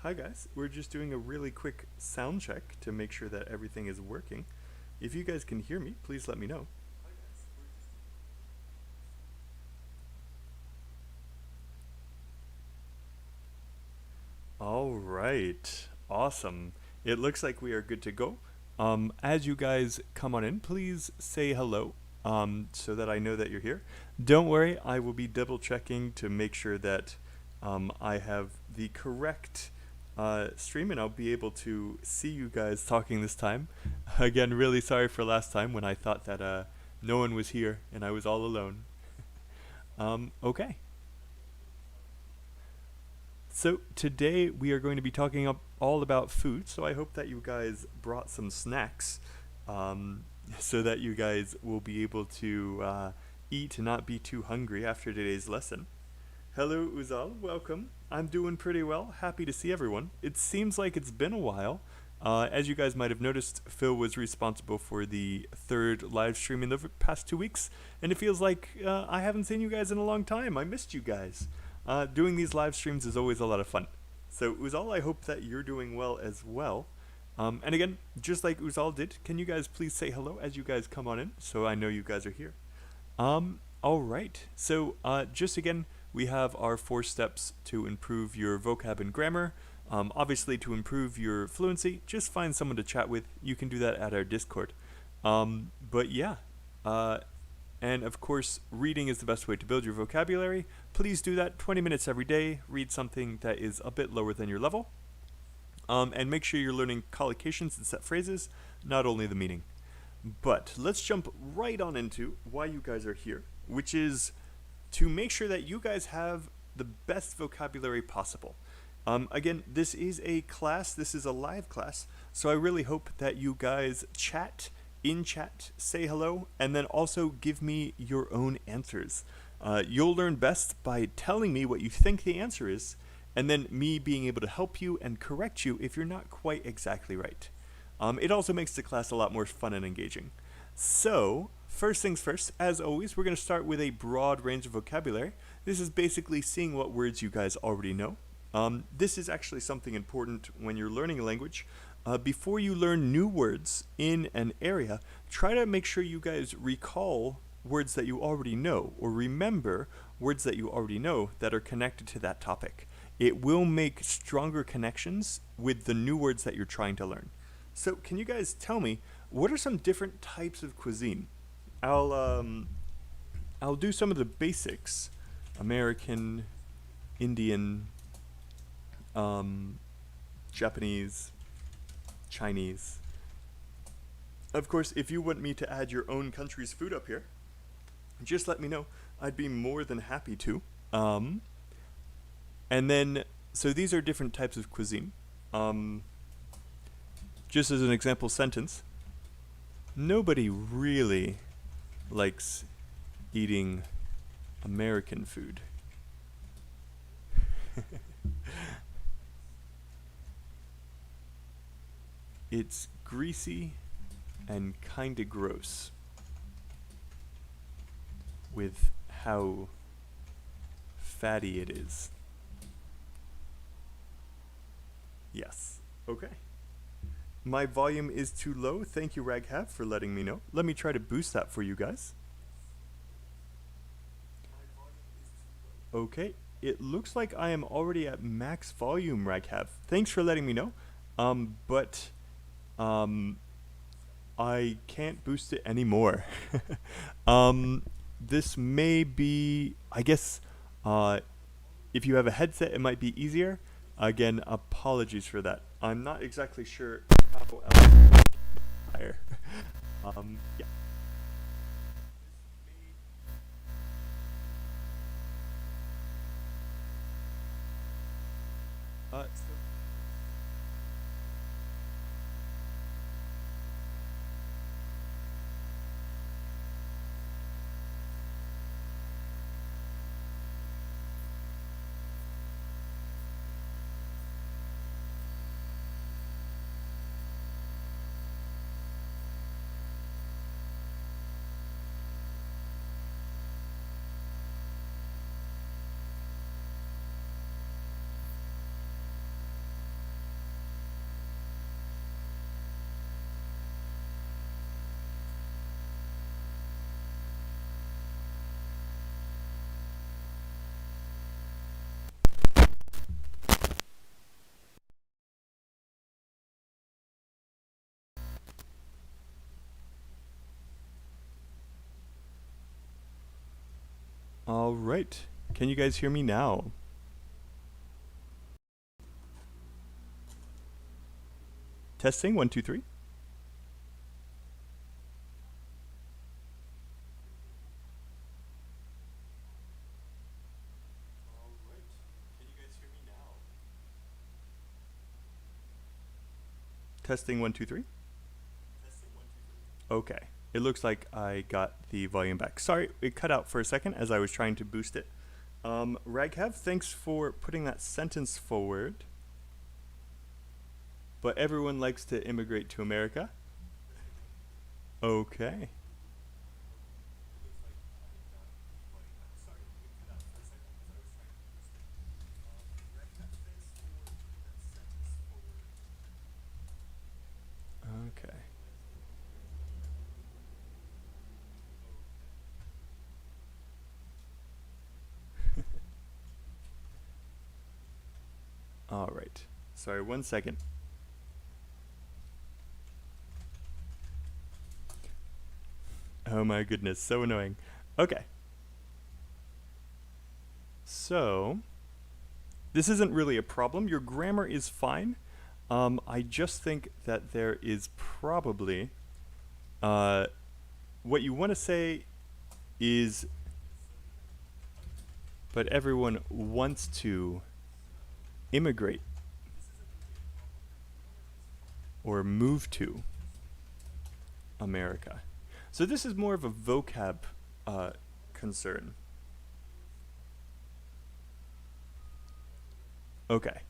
Hi guys, we're just doing a really quick sound check to make sure that everything is working. If you guys can hear me, please let me know. All right, awesome. It looks like we are good to go. As you guys come on in, please say hello so that I know that you're here. Don't worry, I will be double checking to make sure that I have the correct stream and I'll be able to see you guys talking this time. Again, really sorry for last time when I thought that no one was here and I was all alone. Okay. So today we are going to be talking all about food. So I hope that you guys brought some snacks, um, so that you guys will be able to eat and not be too hungry after today's lesson. Hello, Uzal. Welcome. I'm doing pretty well. Happy to see everyone. It seems like it's been a while. As you guys might have noticed, Phil was responsible for the third live stream in the past 2 weeks, and it feels like I haven't seen you guys in a long time. I missed you guys. Doing these live streams is always a lot of fun. So, Uzal, I hope that you're doing well as well. And again, just like Uzal did, can you guys please say hello as you guys come on in so I know you guys are here? All right. So, just again, we have our 4 steps to improve your vocab and grammar. Obviously, to improve your fluency, just find someone to chat with. You can do that at our Discord. But yeah, and of course, reading is the best way to build your vocabulary. Please do that 20 minutes every day. Read something that is a bit lower than your level. And make sure you're learning collocations and set phrases, not only the meaning. But let's jump right on into why you guys are here, which is to make sure that you guys have the best vocabulary possible. Again, this is a class, this is a live class, so I really hope that you guys chat, in chat, say hello, and then also give me your own answers. You'll learn best by telling me what you think the answer is, and then me being able to help you and correct you if you're not quite exactly right. It also makes the class a lot more fun and engaging. So, first things first, as always, we're going to start with a broad range of vocabulary. This is basically seeing what words you guys already know. This is actually something important when you're learning a language. Before you learn new words in an area, try to make sure you guys recall words that you already know or remember words that you already know that are connected to that topic. It will make stronger connections with the new words that you're trying to learn. So, can you guys tell me what are some different types of cuisine? I'll um, I'll do some of the basics: American, Indian, um, Japanese, Chinese. Of course, if you want me to add your own country's food up here, just let me know. I'd be more than happy to. Um, and then, so these are different types of cuisine. Um, just as an example sentence, nobody really likes eating American food. It's greasy and kinda gross with how fatty it is. Yes. Okay. My volume is too low. Thank you, Raghav, for letting me know. Let me try to boost that for you guys. Okay. It looks like I am already at max volume, Raghav. Thanks for letting me know. But um, I can't boost it anymore. um, this may be, I guess, uh, if you have a headset, it might be easier. Again, apologies for that. I'm not exactly sure how else to make it higher. Yeah. So All right. Can you guys hear me now? Testing, 1, 2, 3. All right. Can you guys hear me now? Testing, 1, 2, 3. Testing, 1, 2, 3. Okay. It looks like I got the volume back. Sorry, it cut out for a second as I was trying to boost it. Raghav, thanks for putting that sentence forward. But everyone likes to immigrate to America. Okay. Okay. All right. Sorry, 1 second. Oh my goodness, so annoying. Okay. So, this isn't really a problem. Your grammar is fine. I just think that there is probably what you want to say is, but everyone wants to immigrate or move to America. So this is more of a vocab concern. Okay.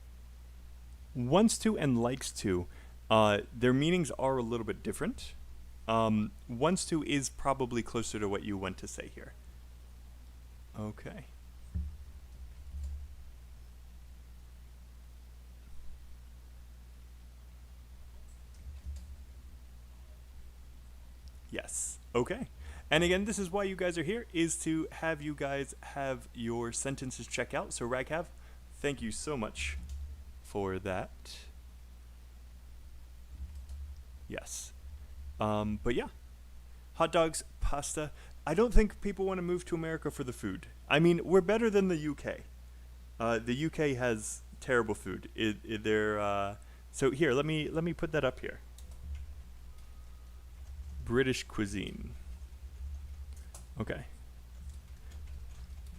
Wants to and likes to, their meanings are a little bit different. Wants to is probably closer to what you want to say here. Okay. Yes. Okay. And again, this is why you guys are here, is to have you guys have your sentences check out. So Raghav, thank you so much for that. Yes. But yeah. Hot dogs, pasta. I don't think people want to move to America for the food. I mean, we're better than the UK. The UK has terrible food. So here, let me put that up here. British cuisine. Okay.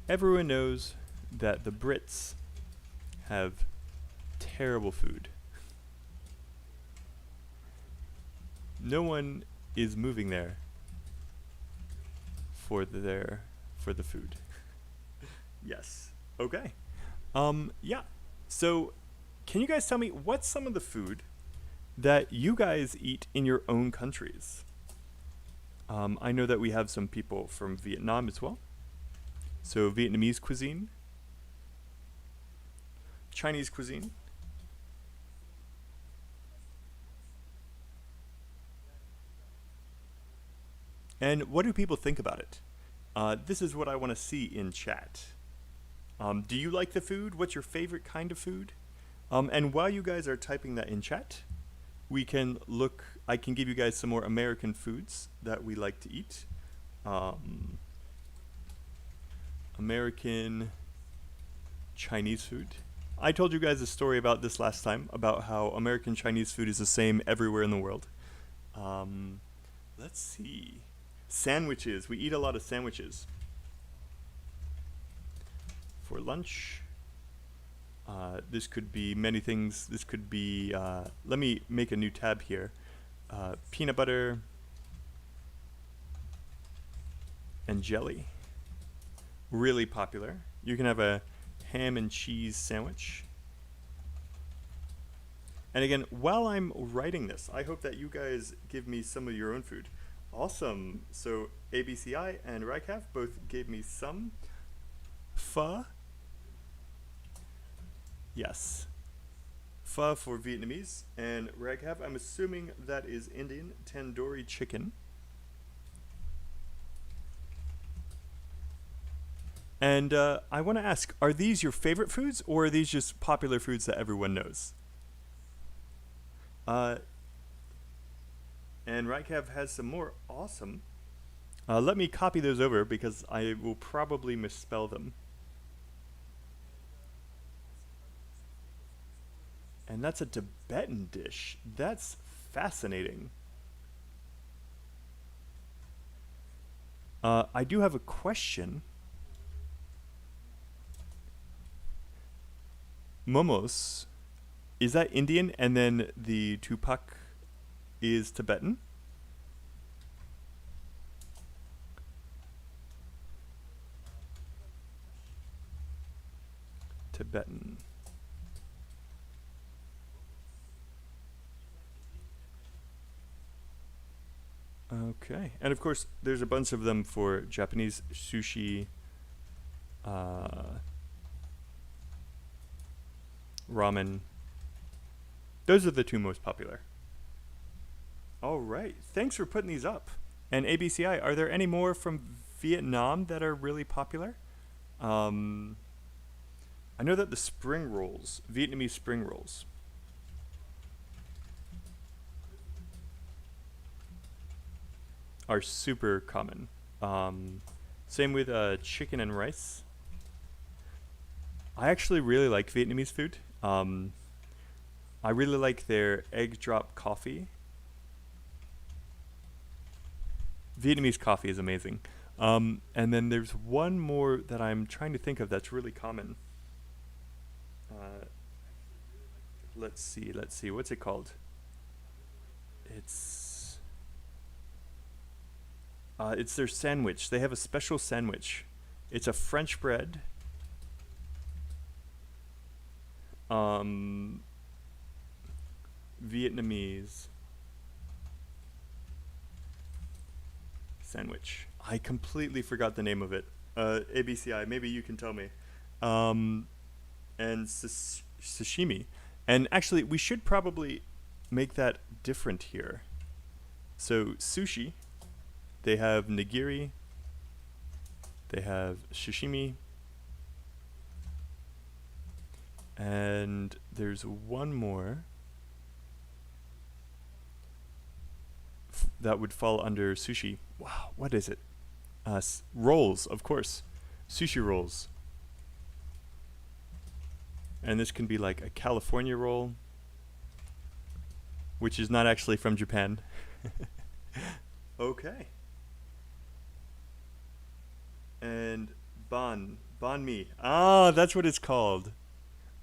Everyone knows that the Brits have terrible food. No one is moving there for the food. Yes. Okay. Yeah. So, can you guys tell me what's some of the food that you guys eat in your own countries? I know that we have some people from Vietnam as well. So Vietnamese cuisine, Chinese cuisine, and what do people think about it? This is what I want to see in chat. Do you like the food? What's your favorite kind of food? And while you guys are typing that in chat, we can look, I can give you guys some more American foods that we like to eat. American Chinese food. I told you guys a story about this last time, about how American Chinese food is the same everywhere in the world. Let's see. Sandwiches. We eat a lot of sandwiches. For lunch. This could be many things. This could be, let me make a new tab here. Peanut butter and jelly. Really popular. You can have a ham and cheese sandwich. And again, while I'm writing this, I hope that you guys give me some of your own food. Awesome. So ABCI and Raghav both gave me some pho. Yes. Pho for Vietnamese. And Raghav, I'm assuming that is Indian tandoori chicken. And I want to ask, are these your favorite foods, or are these just popular foods that everyone knows? And Raghav has some more. Awesome. Let me copy those over because I will probably misspell them. And that's a Tibetan dish. That's fascinating. I do have a question. Momos, is that Indian and then the tupak is Tibetan? Tibetan. Okay. And of course, there's a bunch of them for Japanese sushi, uh, ramen. Those are the two most popular. All right. Thanks for putting these up. And ABCI, are there any more from Vietnam that are really popular? Um, I know that the spring rolls, Vietnamese spring rolls, are super common. Same with chicken and rice. I actually really like Vietnamese food. I really like their egg drop coffee. Vietnamese coffee is amazing. And then there's one more that I'm trying to think of that's really common. Uh, let's see. What's it called? It's it's their sandwich. They have a special sandwich. It's a French bread, um, Vietnamese sandwich. I completely forgot the name of it. ABCI, maybe you can tell me. Um, and sashimi. And actually, we should probably make that different here. So, sushi, they have nigiri, they have sashimi, and there's one more that would fall under sushi. Wow, what is it? Rolls, of course. Sushi rolls. And this can be like a California roll, which is not actually from Japan. Okay. And banh mi. Ah, that's what it's called.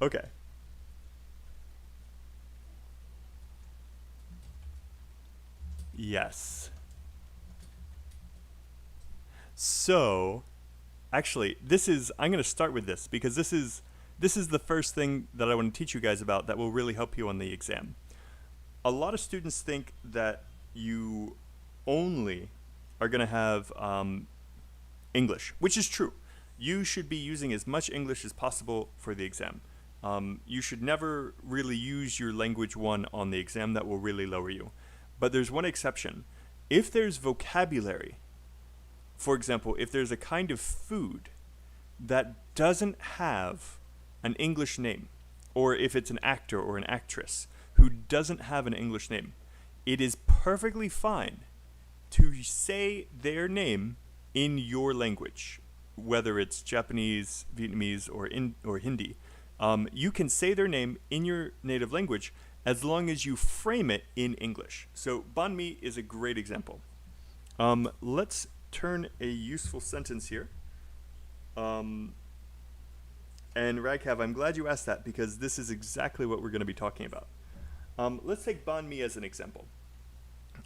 Okay. Yes. So, actually, I'm going to start with this because this is the first thing that I want to teach you guys about that will really help you on the exam. A lot of students think that you only are going to have English, which is true. You should be using as much English as possible for the exam. You should never really use your language one on the exam. That will really lower you. But there's one exception. If there's vocabulary, for example, if there's a kind of food that doesn't have an English name, or if it's an actor or an actress who doesn't have an English name, it is perfectly fine to say their name in your language, whether it's Japanese, Vietnamese, or Hindi. You can say their name in your native language as long as you frame it in English. So banh mi is a great example. Let's turn a useful sentence here. And Raghav, I'm glad you asked that because this is exactly what we're going to be talking about. Let's take banh mi as an example.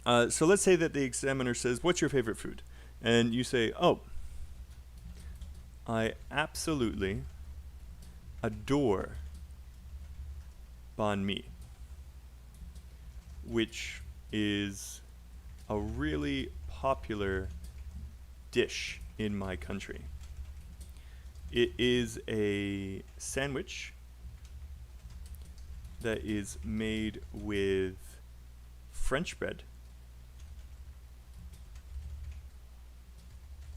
So let's say that the examiner says, "What's your favorite food?" And you say, "Oh, I absolutely adore banh mi, which is a really popular dish in my country. It is a sandwich that is made with French bread,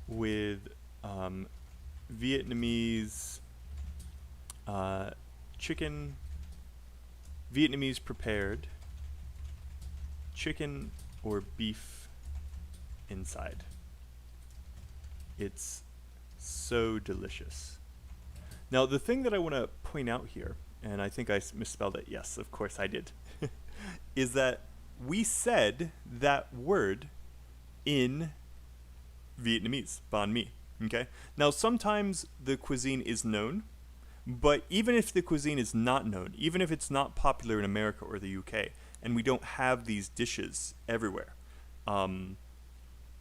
with Vietnamese chicken, Vietnamese prepared chicken or beef inside." It's so delicious. Now, the thing that I want to point out here, and I think I misspelled it. Yes, of course I did. Is that we said that word in Vietnamese, banh mi. Okay? Now, sometimes the cuisine is known, but even if the cuisine is not known, even if it's not popular in America or the UK, and we don't have these dishes everywhere,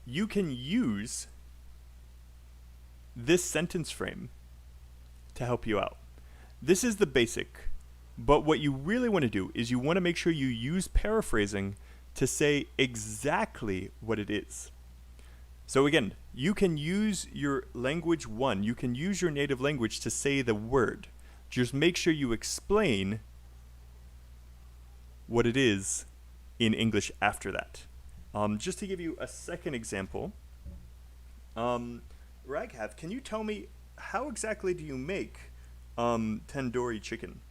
you can use this sentence frame to help you out. This is the basic, but what you really want to do is you want to make sure you use paraphrasing to say exactly what it is. So again, you can use your language one, you can use your native language to say the word. Just make sure you explain what it is in English after that. Just to give you a second example, Raghav, can you tell me how exactly do you make tandoori chicken?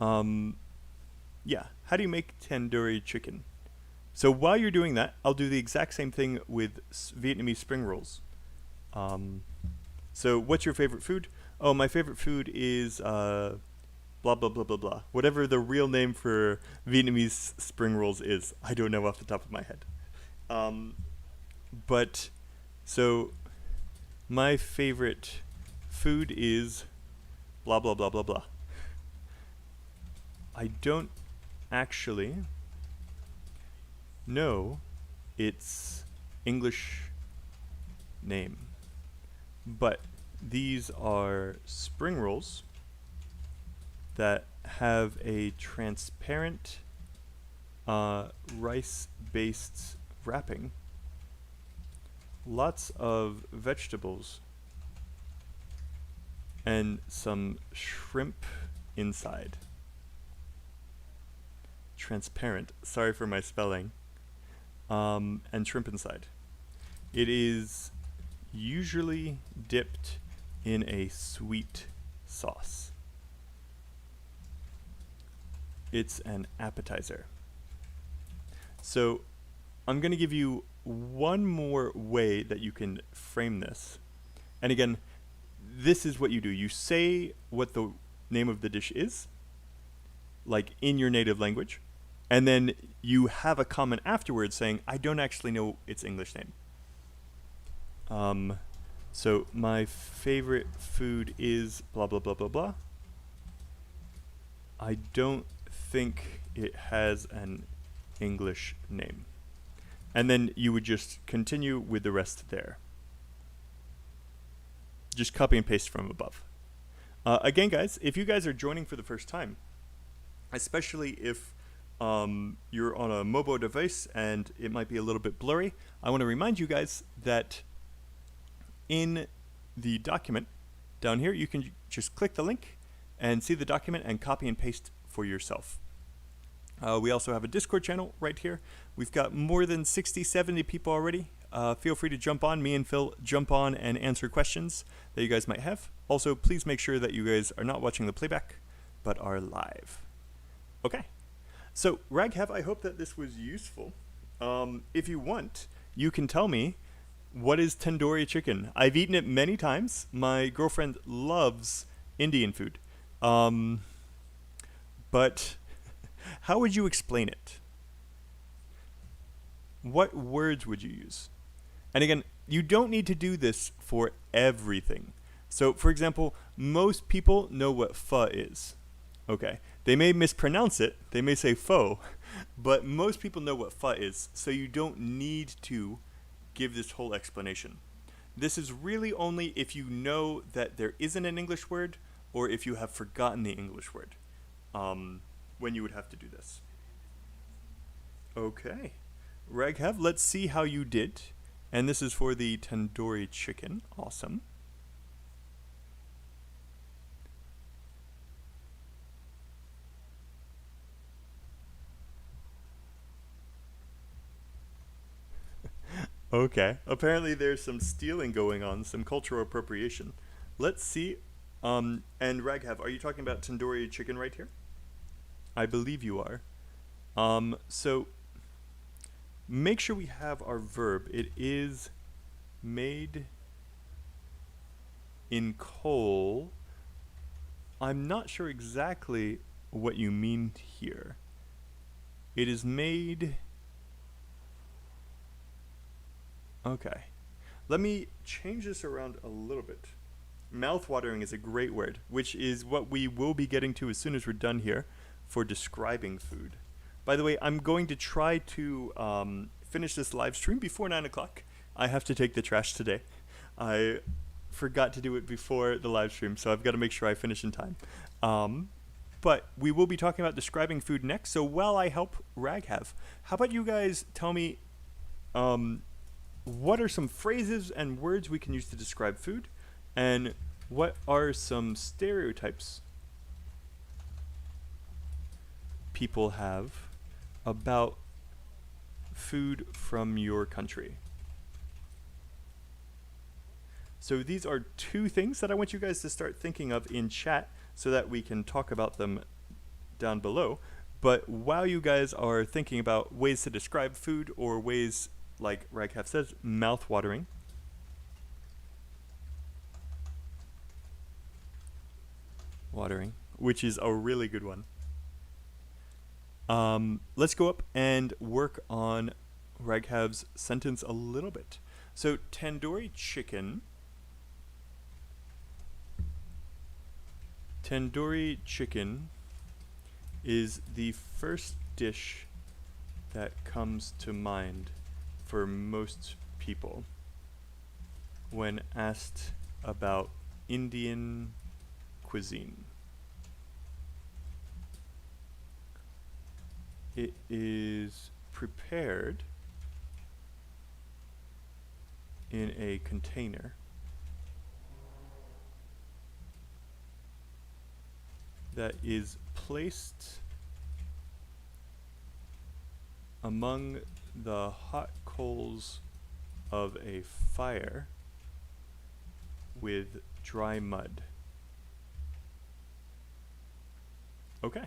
Yeah, how do you make tandoori chicken? So while you're doing that, I'll do the exact same thing with Vietnamese spring rolls. So what's your favorite food? Oh, my favorite food is blah, blah, blah, blah, blah. Whatever the real name for Vietnamese spring rolls is. I don't know off the top of my head. But, so, my favorite food is blah, blah, blah, blah, blah. I don't actually know its English name, but these are spring rolls that have a transparent rice-based wrapping, lots of vegetables, and some shrimp inside. Transparent, sorry for my spelling, and shrimp inside. It is usually dipped in a sweet sauce. It's an appetizer. So I'm going to give you one more way that you can frame this. And again, this is what you do. You say what the name of the dish is, like in your native language, and then you have a comment afterwards saying, I don't actually know its English name. So my favorite food is blah, blah, blah, blah, blah. I don't think it has an English name. And then you would just continue with the rest there. Just copy and paste from above. Again, guys, if you guys are joining for the first time, especially if you're on a mobile device and it might be a little bit blurry, I want to remind you guys that in the document down here, you can just click the link and see the document and copy and paste for yourself. We also have a Discord channel right here. We've got more than 60, 70 people already. Feel free to jump on. Me and Phil jump on and answer questions that you guys might have. Also, please make sure that you guys are not watching the playback, but are live. Okay. So, Raghav, I hope that this was useful. If you want, you can tell me, what is tandoori chicken? I've eaten it many times. My girlfriend loves Indian food. But how would you explain it? What words would you use? And again, you don't need to do this for everything. So, for example, most people know what pho is. Okay. They may mispronounce it. They may say pho. But most people know what pho is. So you don't need to give this whole explanation. This is really only if you know that there isn't an English word or if you have forgotten the English word when you would have to do this. Okay. Raghav, let's see how you did. And this is for the tandoori chicken. Awesome. Okay. Apparently there's some stealing going on, some cultural appropriation. Let's see. And Raghav, are you talking about tandoori chicken right here? I believe you are. So make sure we have our verb. It is made in coal. I'm not sure exactly what you mean here. It is made... Okay. Let me change this around a little bit. Mouth-watering is a great word, which is what we will be getting to as soon as we're done here for describing food. By the way, I'm going to try to finish this live stream before 9 o'clock. I have to take the trash today. I forgot to do it before the live stream, so I've got to make sure I finish in time. But we will be talking about describing food next, so while I help Raghav, how about you guys tell me what are some phrases and words we can use to describe food, and what are some stereotypes people have about food from your country? So these are two things that I want you guys to start thinking of in chat so that we can talk about them down below. But while you guys are thinking about ways to describe food, or ways, like Raghav says, mouth-watering, which is a really good one. Let's go up and work on Raghav's sentence a little bit. So tandoori chicken. Tandoori chicken is the first dish that comes to mind for most people when asked about Indian cuisine. It is prepared in a container that is placed among the hot coals of a fire with dry mud. Okay.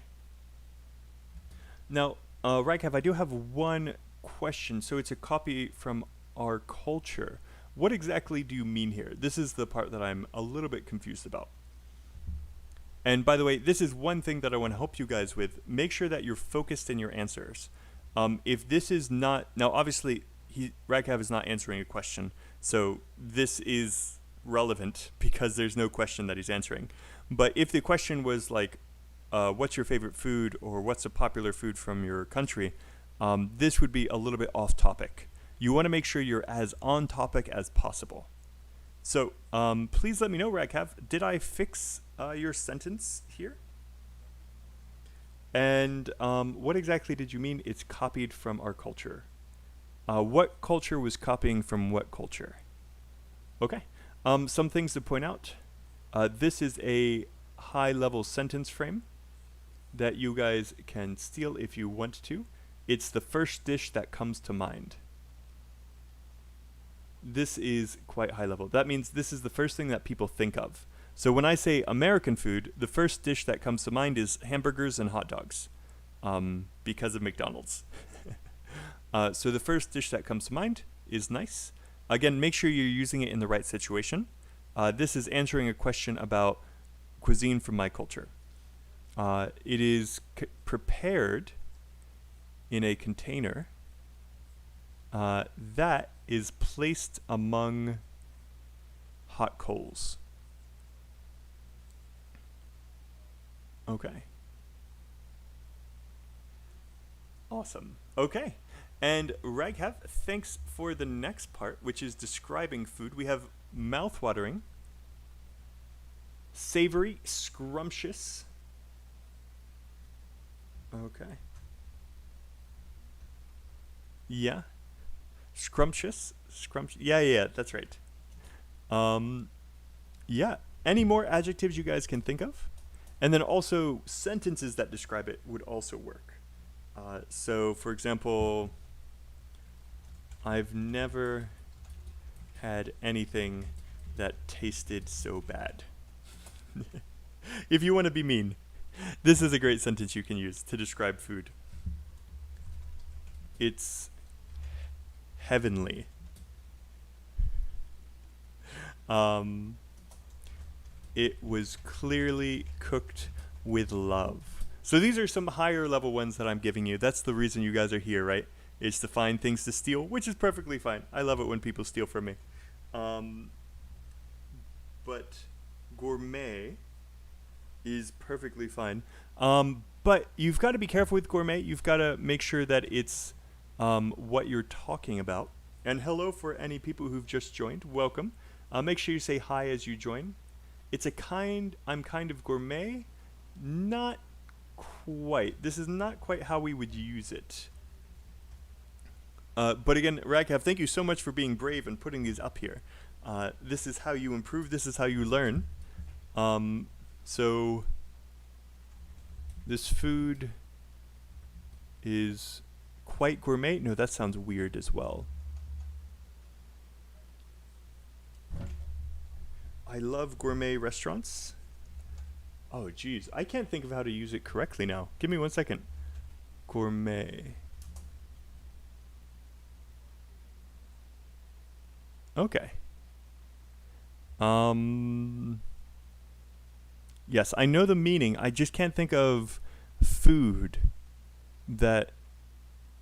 Now, Raghav, I do have one question. So it's a copy from our culture. What exactly do you mean here? This is the part that I'm a little bit confused about. And by the way, this is one thing that I want to help you guys with. Make sure that you're focused in your answers. If this is not... Now, obviously, Raghav is not answering a question, so this is relevant because there's no question that he's answering. But if the question was like, what's your favorite food, or what's a popular food from your country, this would be a little bit off topic. You want to make sure you're as on topic as possible. So please let me know, Raghav, did I fix your sentence here? And what exactly did you mean it's copied from our culture? What culture was copying from what culture? Okay. Some things to point out. This is a high-level sentence frame that you guys can steal if you want to. It's the first dish that comes to mind. This is quite high level. That means this is the first thing that people think of. So when I say American food, the first dish that comes to mind is hamburgers and hot dogs, because of McDonald's. So the first dish that comes to mind is nice. Again, make sure you're using it in the right situation. This is answering a question about cuisine from my culture. It is prepared in a container that is placed among hot coals. Okay. Awesome. Okay. And Raghav, thanks for the next part, which is describing food. We have mouth-watering, savory, scrumptious. Okay. Yeah. Scrumptious. Yeah, that's right. Yeah. Any more adjectives you guys can think of? And then also sentences that describe it would also work. So, for example, I've never had anything that tasted so bad. If you want to be mean, this is a great sentence you can use to describe food. It's heavenly. It was clearly cooked with love. So these are some higher level ones that I'm giving you. That's the reason you guys are here, right? Is to find things to steal, which is perfectly fine. I love it when people steal from me. But gourmet is perfectly fine. But you've got to be careful with gourmet. You've got to make sure that it's what you're talking about. And hello for any people who've just joined. Welcome. Make sure you say hi as you join. I'm kind of gourmet. Not quite. This is not quite how we would use it. But again, Raghav, thank you so much for being brave and putting these up here. This is how you improve. This is how you learn. So this food is quite gourmet. No, that sounds weird as well. I love gourmet restaurants. Oh, geez. I can't think of how to use it correctly now. Give me 1 second. Gourmet. Okay. Yes, I know the meaning. I just can't think of food that...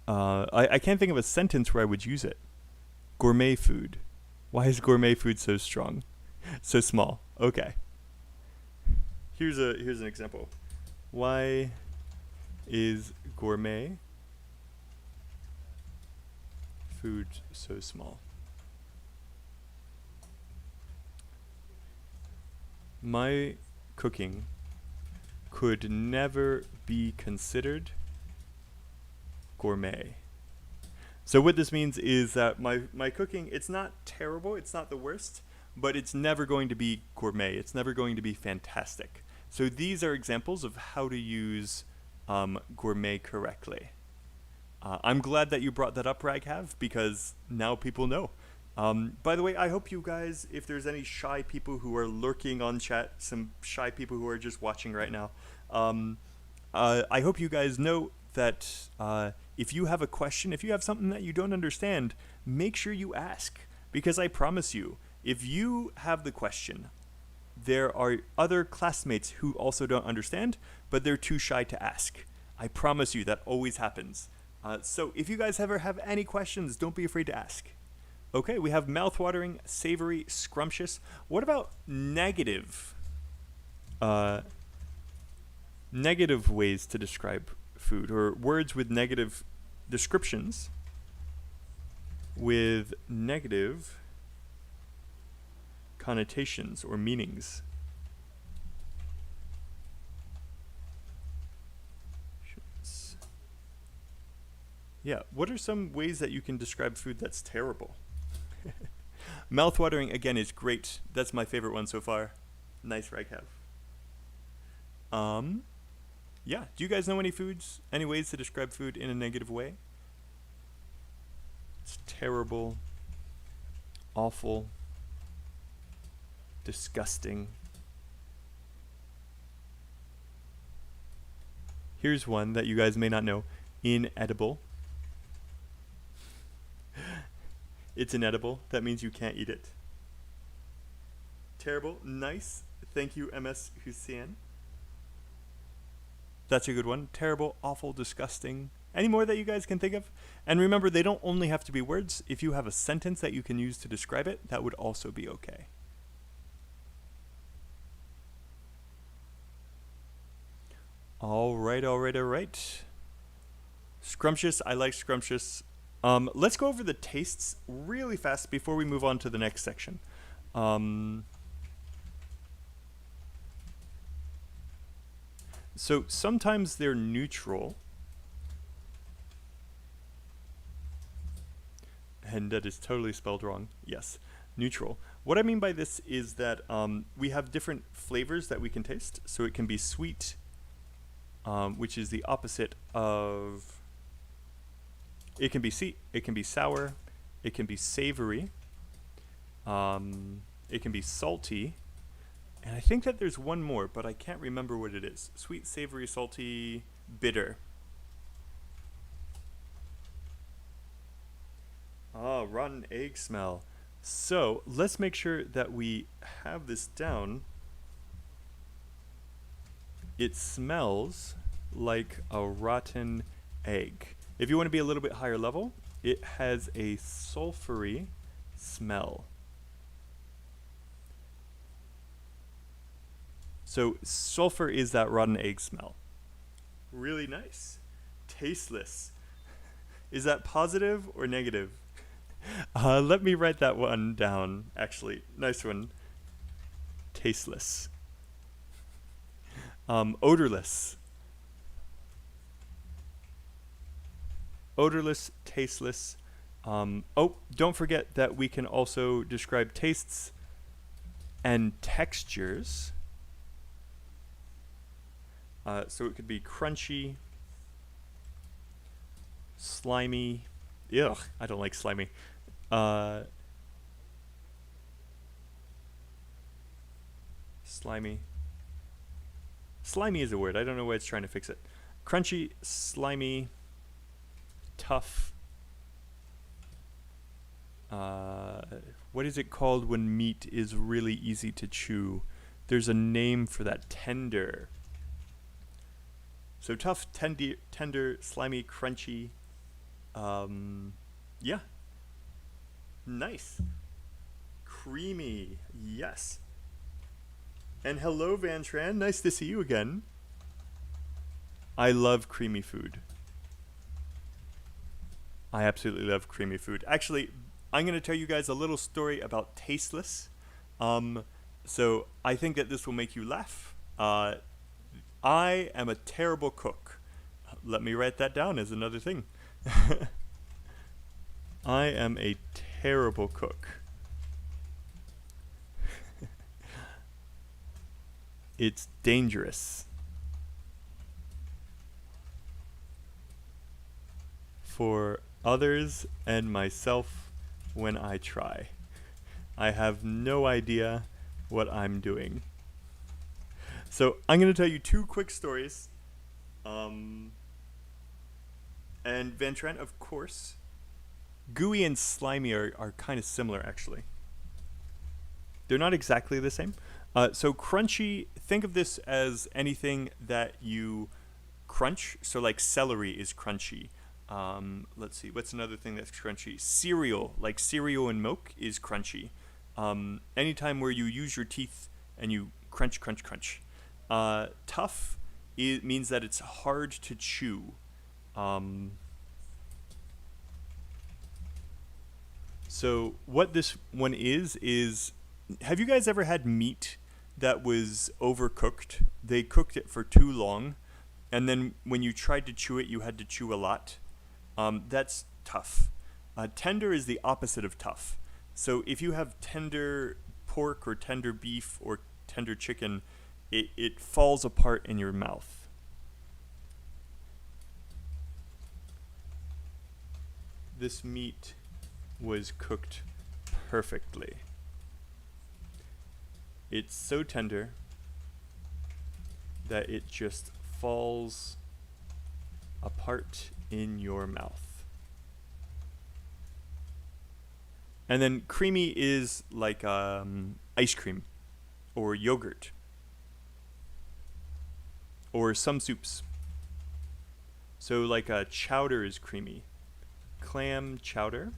I can't think of a sentence where I would use it. Gourmet food. Why is gourmet food so strong? So small. Okay. Here's an example. Why is gourmet food so small? My cooking could never be considered gourmet. So what this means is that my cooking, it's not terrible, it's not the worst, but it's never going to be gourmet. It's never going to be fantastic. So these are examples of how to use gourmet correctly. I'm glad that you brought that up, Raghav, because now people know. By the way, I hope you guys, if there's any shy people who are lurking on chat, some shy people who are just watching right now, I hope you guys know that if you have a question, if you have something that you don't understand, make sure you ask. Because I promise you, if you have the question, there are other classmates who also don't understand, but they're too shy to ask. I promise you that always happens. So if you guys ever have any questions, don't be afraid to ask. Okay, we have mouthwatering, savory, scrumptious. What about negative? Negative ways to describe food, or words with negative descriptions with negative connotations or meanings. Yeah, what are some ways that you can describe food that's terrible? Mouthwatering, again, is great. That's my favorite one so far. Nice, Raghav. Yeah, do you guys know any foods, any ways to describe food in a negative way? It's terrible, awful, disgusting. Here's one that you guys may not know. Inedible. It's inedible. That means you can't eat it. Terrible. Nice. Thank you, MS Hussein. That's a good one. Terrible, awful, disgusting. Any more that you guys can think of? And remember, they don't only have to be words. If you have a sentence that you can use to describe it, that would also be okay. All right. Scrumptious. I like scrumptious. Let's go over the tastes really fast before we move on to the next section. So sometimes they're neutral. And that is totally spelled wrong. Yes, neutral. What I mean by this is that we have different flavors that we can taste. So it can be sweet, which is the opposite of... It can be sweet, it can be sour, it can be savory, it can be salty, and I think that there's one more, but I can't remember what it is. Sweet, savory, salty, bitter. Ah, rotten egg smell. So let's make sure that we have this down. It smells like a rotten egg. If you want to be a little bit higher level, it has a sulfury smell. So sulfur is that rotten egg smell. Really nice. Tasteless. Is that positive or negative? Let me write that one down, actually. Nice one. Tasteless. Odorless. Odorless, tasteless. Oh, don't forget that we can also describe tastes and textures. So it could be crunchy, slimy. Ugh, I don't like slimy. Slimy. Slimy is a word. I don't know why it's trying to fix it. Crunchy, slimy, tough. What is it called when meat is really easy to chew? There's a name for that. Tender. So tough, tender, slimy, crunchy. Yeah. Nice. Creamy. Yes. And hello, Van Tran. Nice to see you again. I love creamy food. I absolutely love creamy food. Actually, I'm going to tell you guys a little story about tasteless. So I think that this will make you laugh. I am a terrible cook. Let me write that down as another thing. I am a terrible cook. It's dangerous for others and myself when I try. I have no idea what I'm doing. So I'm going to tell you two quick stories. And Van Trent, of course. Gooey and slimy are kind of similar, actually. They're not exactly the same. So crunchy, think of this as anything that you crunch. So like celery is crunchy. Let's see, what's another thing that's crunchy? Cereal, like cereal and milk is crunchy. Anytime where you use your teeth and you crunch, crunch, crunch. Tough means that it's hard to chew. So what this one is, have you guys ever had meat that was overcooked? They cooked it for too long, and then when you tried to chew it, you had to chew a lot. That's tough. Tender is the opposite of tough. So if you have tender pork or tender beef or tender chicken, it falls apart in your mouth. This meat was cooked perfectly. It's so tender that it just falls apart in your mouth. And then creamy is like ice cream or yogurt or some soups. So like a chowder is creamy. Clam chowder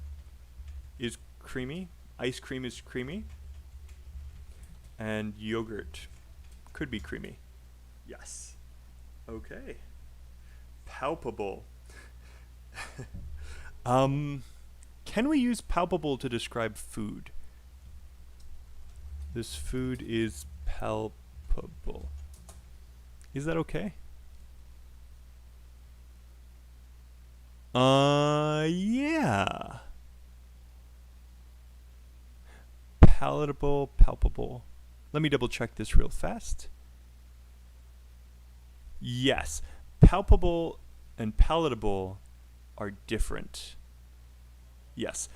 is creamy. Ice cream is creamy. And yogurt could be creamy. Yes. Okay. Palpable. Can we use palpable to describe food? This food is palpable. Is that okay? Yeah. Palatable, palpable. Let me double check this real fast. Yes. Palpable and palatable are different. Yes.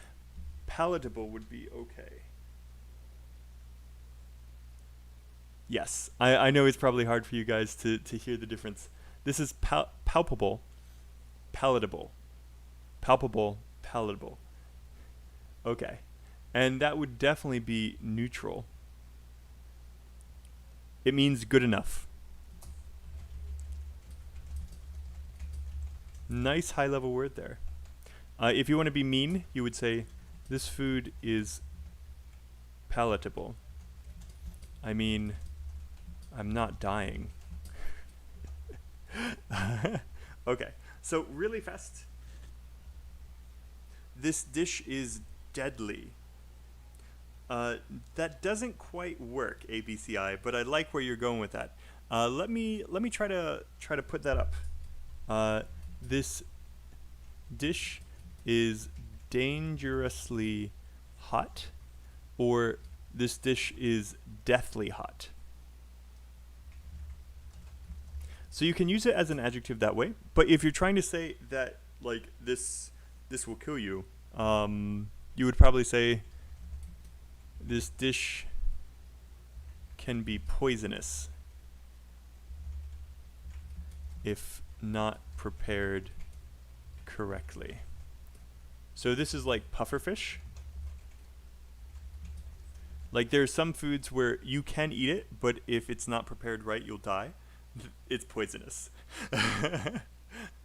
Palatable would be okay. Yes. I know it's probably hard for you guys to hear the difference. This is palpable, palatable. Palpable, palatable. Okay. And that would definitely be neutral. It means good enough. Nice high level word there. If you want to be mean, you would say, this food is palatable. I mean, I'm not dying. Okay, so really fast. This dish is deadly. That doesn't quite work, ABCI, but I like where you're going with that. Let me try to put that up. This dish is dangerously hot, or this dish is deathly hot. So you can use it as an adjective that way, but if you're trying to say that like this will kill you, you would probably say this dish can be poisonous if not prepared correctly. So this is like pufferfish. Like there's some foods where you can eat it, but if it's not prepared right, you'll die. It's poisonous.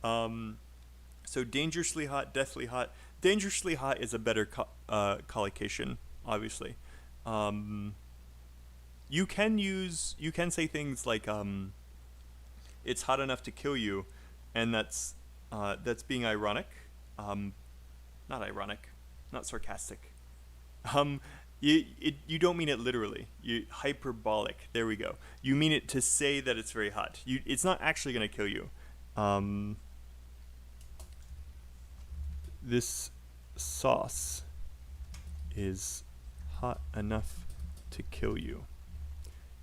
So dangerously hot, deathly hot. Dangerously hot is a better collocation, obviously. You can say things like it's hot enough to kill you, and that's being ironic. Not ironic, not sarcastic. You don't mean it literally. You hyperbolic. There we go. You mean it to say that it's very hot. It's not actually going to kill you. This sauce is hot enough to kill you.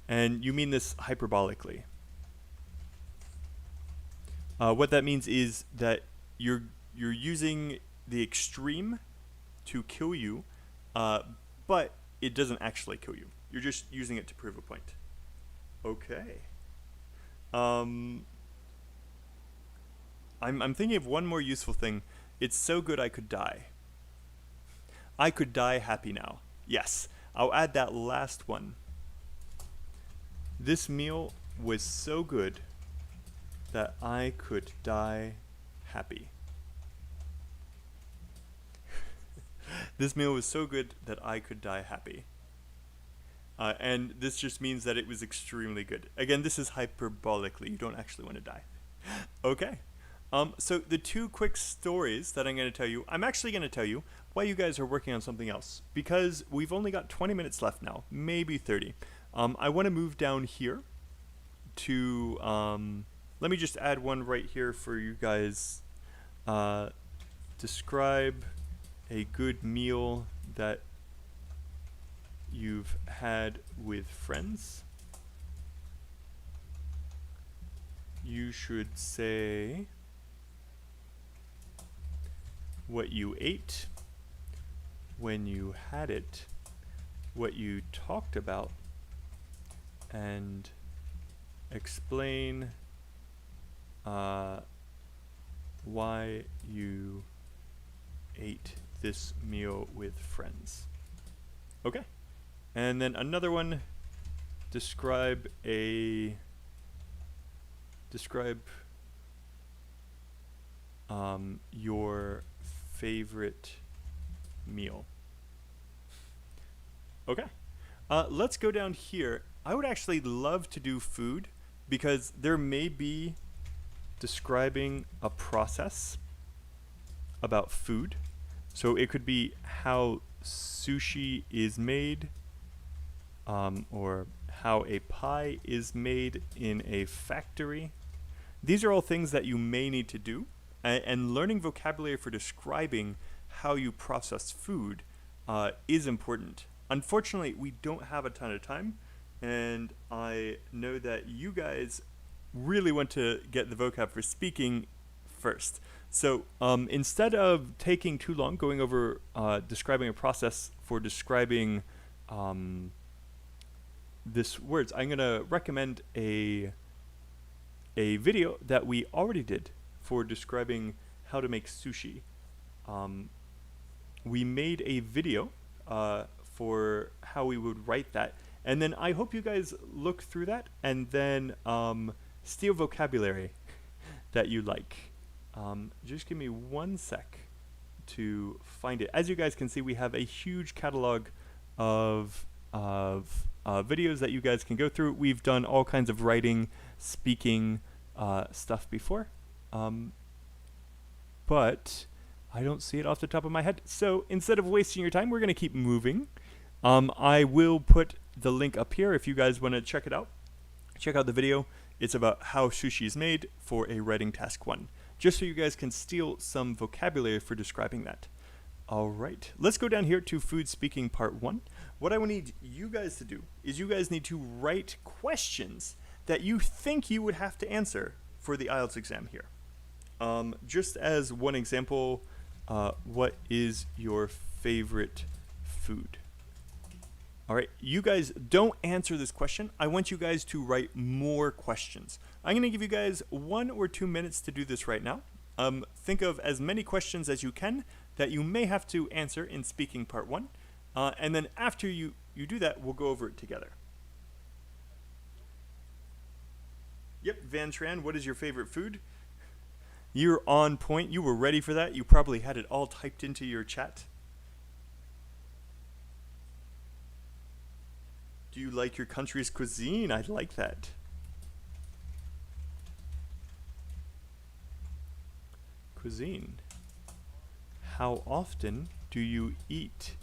And you mean this hyperbolically. What that means is that you're using the extreme to kill you, but it doesn't actually kill you. You're just using it to prove a point. Okay. I'm thinking of one more useful thing. It's so good I could die. I could die happy now. Yes, I'll add that last one. This meal was so good that I could die happy. This meal was so good that I could die happy. And this just means that it was extremely good. Again, this is hyperbolically. You don't actually want to die. Okay. So the two quick stories that I'm going to tell you, I'm actually going to tell you why you guys are working on something else. Because we've only got 20 minutes left now, maybe 30. I want to move down here to, let me just add one right here for you guys. Describe a good meal that you've had with friends. You should say what you ate, when you had it, what you talked about, and explain why you ate this meal with friends. Okay. And then another one, describe your favorite meal. Okay. Let's go down here. I would actually love to do food because there may be describing a process about food. So it could be how sushi is made, or how a pie is made in a factory. These are all things that you may need to do, and learning vocabulary for describing how you process food is important. Unfortunately, we don't have a ton of time, and I know that you guys really want to get the vocab for speaking first. So instead of taking too long going over describing a process for describing this words, I'm going to recommend a video that we already did for describing how to make sushi. we made a video for how we would write that. And then I hope you guys look through that and then steal vocabulary that you like. Just give me 1 sec to find it. As you guys can see, we have a huge catalog of videos that you guys can go through. We've done all kinds of writing, speaking stuff before, but I don't see it off the top of my head. So instead of wasting your time, we're going to keep moving. I will put the link up here if you guys want to check it out. Check out the video. It's about how sushi is made for a writing task 1, just so you guys can steal some vocabulary for describing that. All right, let's go down here to food speaking part 1. What I need you guys to do is you guys need to write questions that you think you would have to answer for the IELTS exam here. Just as one example, what is your favorite food? All right, you guys don't answer this question. I want you guys to write more questions. I'm going to give you guys 1 or 2 minutes to do this right now. Think of as many questions as you can that you may have to answer in speaking part 1. And then after you do that, we'll go over it together. Yep, Van Tran, what is your favorite food? You're on point. You were ready for that. You probably had it all typed into your chat. Do you like your country's cuisine? I like that. Cuisine. How often do you eat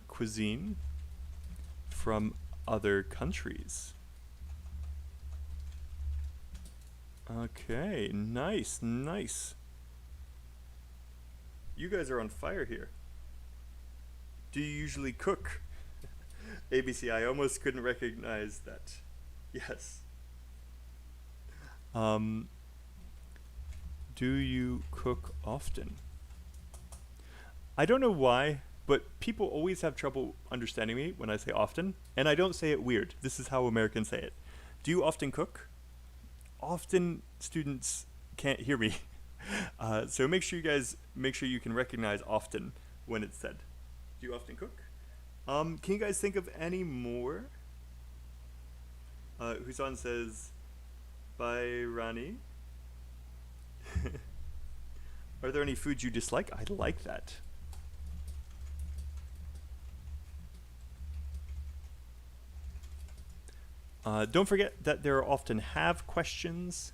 cuisine from other countries? Okay, nice, nice. You guys are on fire here. Do you usually cook? ABC, I almost couldn't recognize that. Yes. Do you cook often? I don't know why, but people always have trouble understanding me when I say often, and I don't say it weird. This is how Americans say it. Do you often cook? Often students can't hear me. So make sure you can recognize often when it's said. Do you often cook? Can you guys think of any more? Husan says, bye Rani. Are there any foods you dislike? I like that. Don't forget that there are often have questions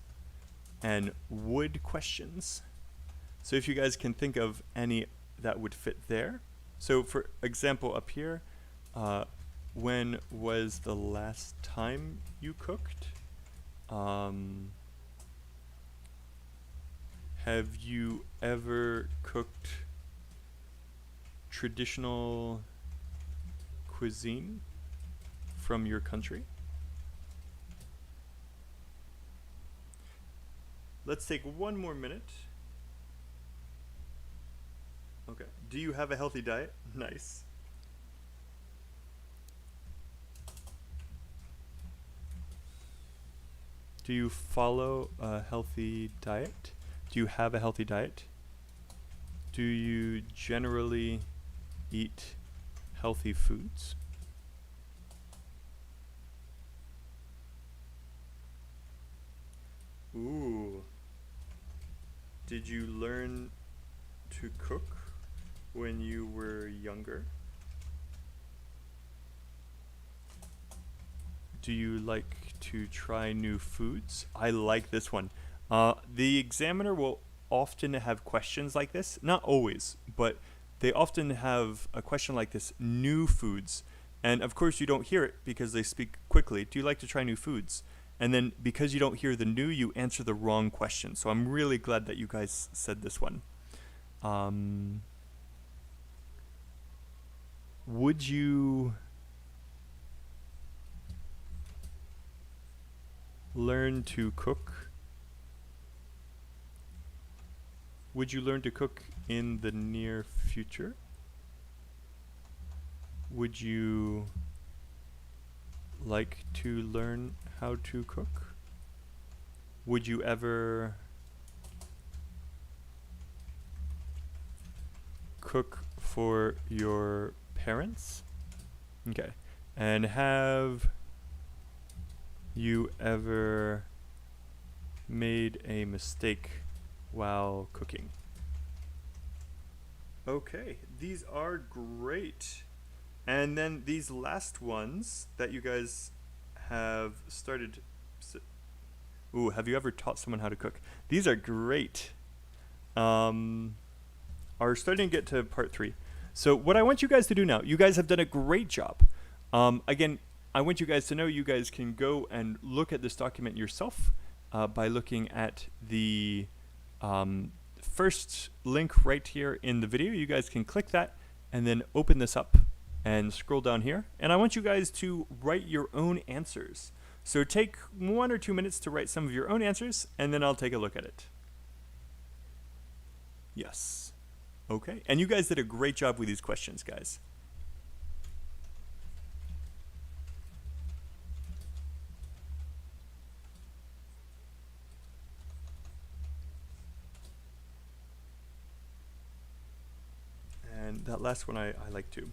and would questions. So if you guys can think of any that would fit there. So for example up here, when was the last time you cooked? Have you ever cooked traditional cuisine from your country? Let's take 1 more minute. Okay. Do you have a healthy diet? Nice. Do you follow a healthy diet? Do you have a healthy diet? Do you generally eat healthy foods? Ooh. Did you learn to cook when you were younger? Do you like to try new foods? I like this one. The examiner will often have questions like this. Not always, but they often have a question like this, new foods. And of course you don't hear it because they speak quickly. Do you like to try new foods? And then because you don't hear the new, you answer the wrong question. So I'm really glad that you guys said this one. Would you learn to cook? Would you learn to cook in the near future? Would you like to learn how to cook? Would you ever cook for your parents? Okay. And have you ever made a mistake while cooking? Okay, these are great. And then these last ones that you guys have started. Ooh, have you ever taught someone how to cook? These are great. Are starting to get to part 3. So what I want you guys to do now, you guys have done a great job. Again, I want you guys to know you guys can go and look at this document yourself by looking at the first link right here in the video. You guys can click that and then open this up and scroll down here. And I want you guys to write your own answers. So take 1 or 2 minutes to write some of your own answers, and then I'll take a look at it. Yes. Okay. And you guys did a great job with these questions, guys. And that last one I like too.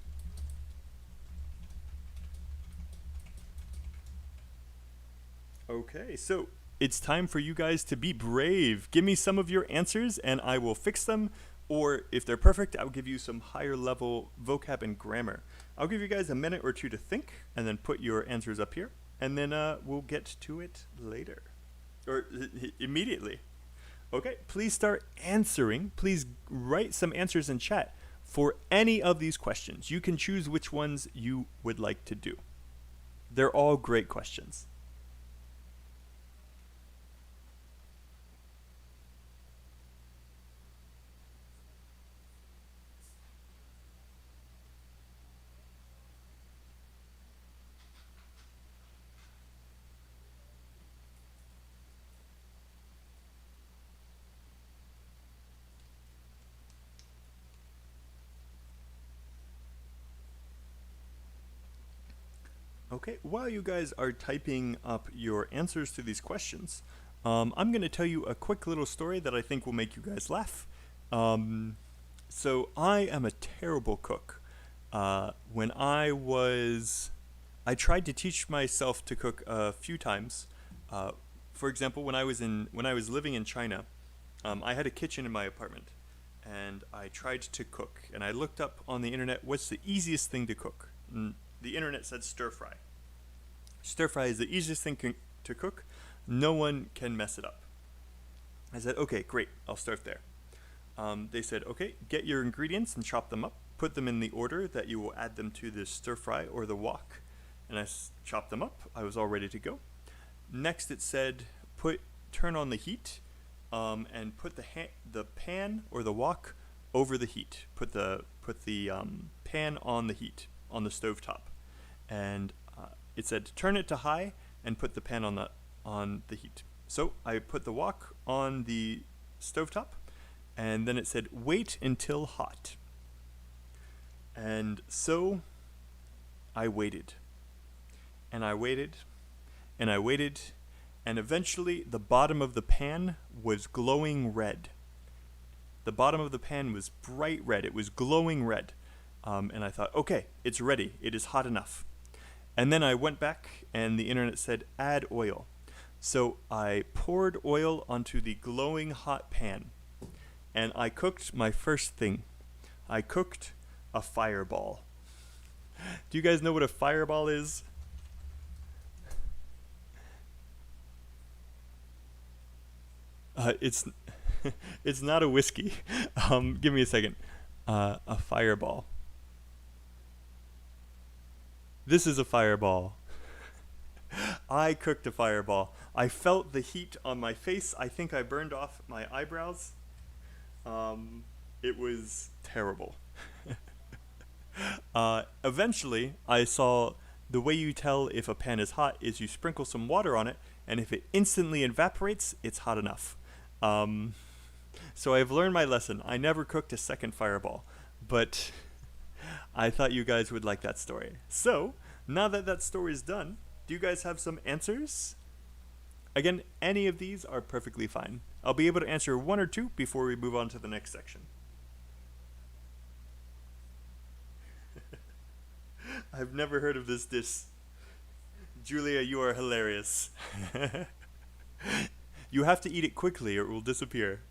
Okay, so it's time for you guys to be brave. Give me some of your answers and I will fix them. Or if they're perfect, I'll give you some higher level vocab and grammar. I'll give you guys a minute or 2 to think and then put your answers up here. And then we'll get to it later. Or immediately. Okay, please start answering. Please write some answers in chat for any of these questions. You can choose which ones you would like to do. They're all great questions. Okay, while you guys are typing up your answers to these questions, I'm going to tell you a quick little story that I think will make you guys laugh. So I am a terrible cook. When I tried to teach myself to cook a few times. For example, when I was living in China, I had a kitchen in my apartment, and I tried to cook. And I looked up on the internet, what's the easiest thing to cook? The internet said stir fry. Stir fry is the easiest thing to cook. No one can mess it up. I said, okay, great, I'll start there. They said, okay, get your ingredients and chop them up. Put them in the order that you will add them to the stir fry or the wok. And I chopped them up. I was all ready to go. Next it said, turn on the heat and put the pan or the wok over the heat. Put the pan on the heat, on the stove top. And it said turn it to high and put the pan on the heat. So I put the wok on the stovetop, and then it said wait until hot. And so I waited. And I waited. And I waited. And eventually the bottom of the pan was glowing red. The bottom of the pan was bright red. It was glowing red. And I thought, okay, it's ready. It is hot enough. And then I went back and the internet said add oil. So I poured oil onto the glowing hot pan. And I cooked my first thing. I cooked a fireball. Do you guys know what a fireball is? It's not a whiskey. Give me a second. A fireball. This is a fireball. I cooked a fireball. I felt the heat on my face. I think I burned off my eyebrows. It was terrible. Eventually, I saw the way you tell if a pan is hot is you sprinkle some water on it, and if it instantly evaporates, it's hot enough. So I've learned my lesson. I never cooked a second fireball, but I thought you guys would like that story. So, now that that story is done, do you guys have some answers? Again, any of these are perfectly fine. I'll be able to answer 1 or 2 before we move on to the next section. I've never heard of this dish. Julia, you are hilarious. You have to eat it quickly or it will disappear.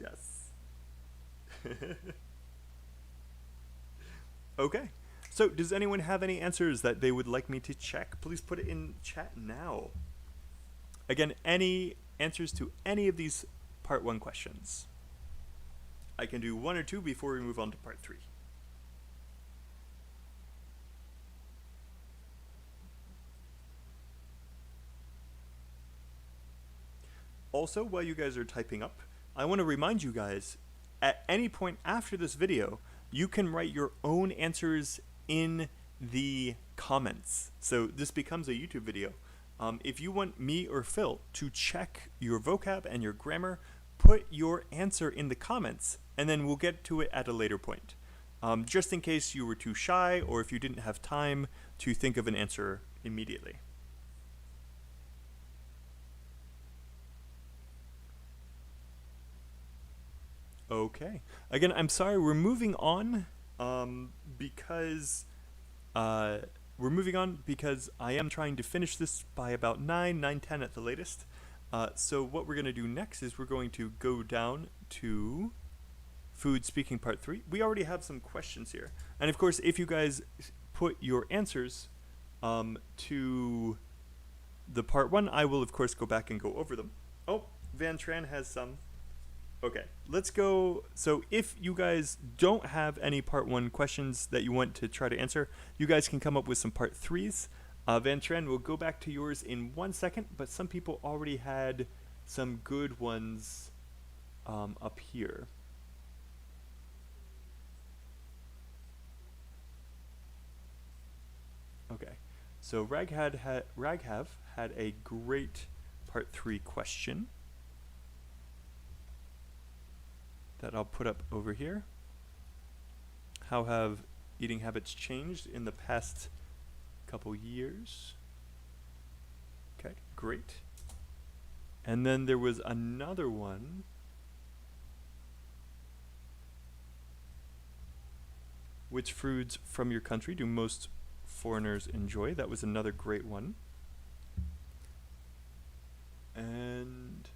Yes. Okay. So, does anyone have any answers that they would like me to check? Please put it in chat now. Again, any answers to any of these part 1 questions. I can do 1 or 2 before we move on to part 3. Also, while you guys are typing up, I want to remind you guys, at any point after this video, you can write your own answers in the comments. So this becomes a YouTube video. If you want me or Phil to check your vocab and your grammar, put your answer in the comments, and then we'll get to it at a later point. Just in case you were too shy or if you didn't have time to think of an answer immediately. Okay. Again, I'm sorry, we're moving on because I am trying to finish this by about 9:10 at the latest. So what we're going to do next is we're going to go down to Food Speaking Part 3. We already have some questions here. And of course, if you guys put your answers to the Part 1, I will of course go back and go over them. Oh, Van Tran has some. Okay, let's go. So if you guys don't have any part 1 questions that you want to try to answer, you guys can come up with some part 3s. Van Tran, we'll go back to yours in 1 second, but some people already had some good ones up here. Okay, so Raghav had a great part 3 question that I'll put up over here. How have eating habits changed in the past couple years? Okay, great. And then there was another one. Which foods from your country do most foreigners enjoy? That was another great one. And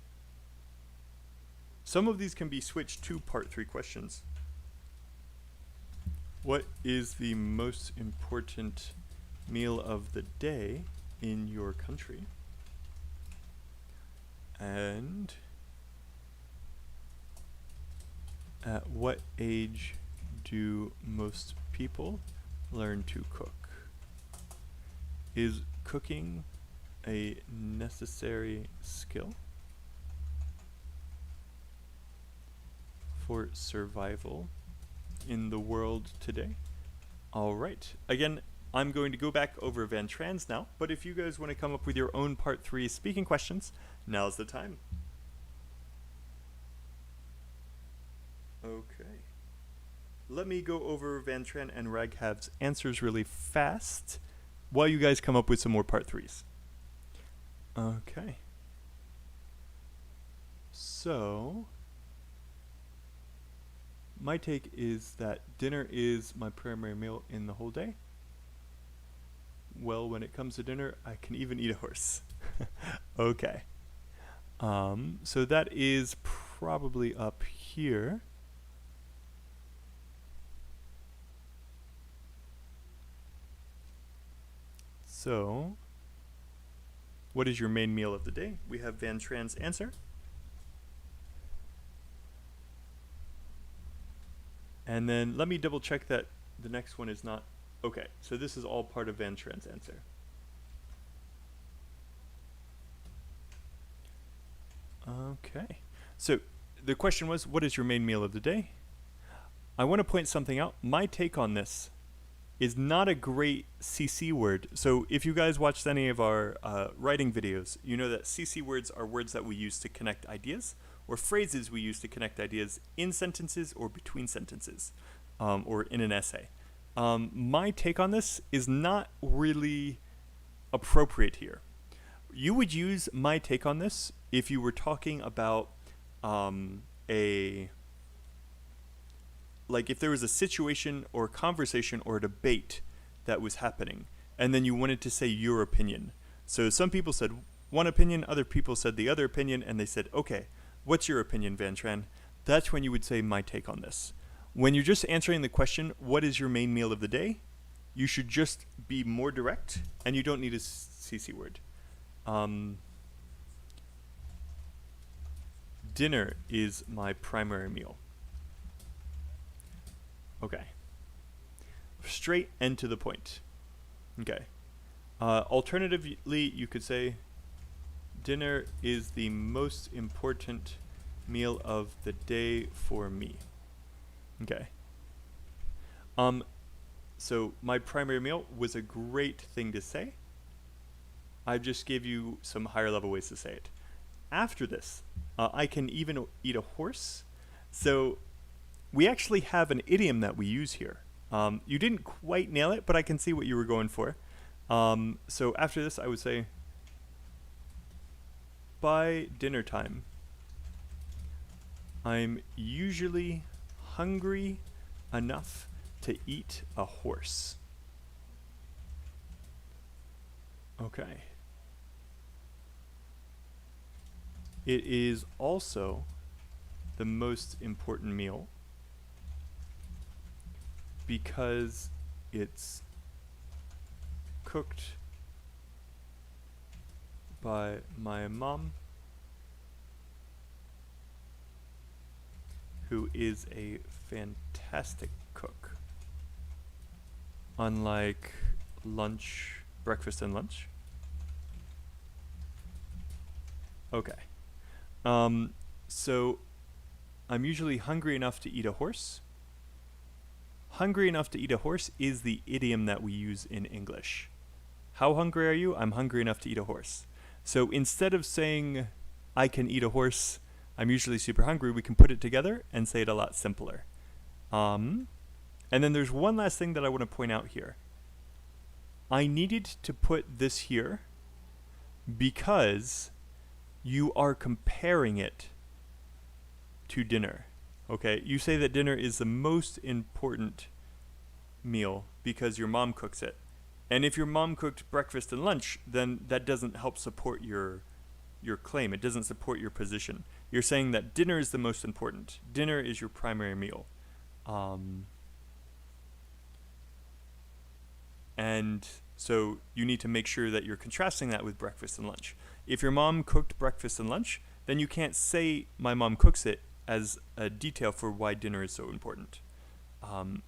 some of these can be switched to part 3 questions. What is the most important meal of the day in your country? And at what age do most people learn to cook? Is cooking a necessary skill for survival in the world today? All right. Again, I'm going to go back over Van Tran's now, but if you guys want to come up with your own part 3 speaking questions, now's the time. Okay. Let me go over Van Tran and Raghav's answers really fast while you guys come up with some more part 3s. Okay. So my take is that dinner is my primary meal in the whole day. Well, when it comes to dinner, I can even eat a horse. Okay. So that is probably up here. So, what is your main meal of the day? We have Van Tran's answer. And then let me double check that the next one is not. Okay, so this is all part of Van Tran's answer. Okay, so the question was, what is your main meal of the day? I want to point something out. My take on this is not a great CC word. So if you guys watched any of our writing videos, you know that CC words are words that we use to connect ideas, or phrases we use to connect ideas in sentences or between sentences, or in an essay. My take on this is not really appropriate here. You would use my take on this if you were talking about a like if there was a situation or conversation or debate that was happening, and then you wanted to say your opinion. So some people said one opinion, other people said the other opinion, and they said, okay, what's your opinion, Van Tran? That's when you would say my take on this. When you're just answering the question, what is your main meal of the day? You should just be more direct, and you don't need a CC word. Dinner is my primary meal. Okay. Straight and to the point. Okay. Alternatively, you could say dinner is the most important meal of the day for me. Okay. So my primary meal was a great thing to say. I just gave you some higher level ways to say it. After this, I can even eat a horse. So we actually have an idiom that we use here. You didn't quite nail it, but I can see what you were going for. So after this, I would say, by dinner time, I'm usually hungry enough to eat a horse. Okay. It is also the most important meal because it's cooked by my mom, who is a fantastic cook. Unlike lunch, breakfast and lunch. Okay. So I'm usually hungry enough to eat a horse. Hungry enough to eat a horse is the idiom that we use in English. How hungry are you? I'm hungry enough to eat a horse. So instead of saying I can eat a horse, I'm usually super hungry, we can put it together and say it a lot simpler. And then there's one last thing that I want to point out here. I needed to put this here because you are comparing it to dinner. Okay, you say that dinner is the most important meal because your mom cooks it. And if your mom cooked breakfast and lunch, then that doesn't help support your claim. It doesn't support your position. You're saying that dinner is the most important. Dinner is your primary meal. And so you need to make sure that you're contrasting that with breakfast and lunch. If your mom cooked breakfast and lunch, then you can't say my mom cooks it as a detail for why dinner is so important.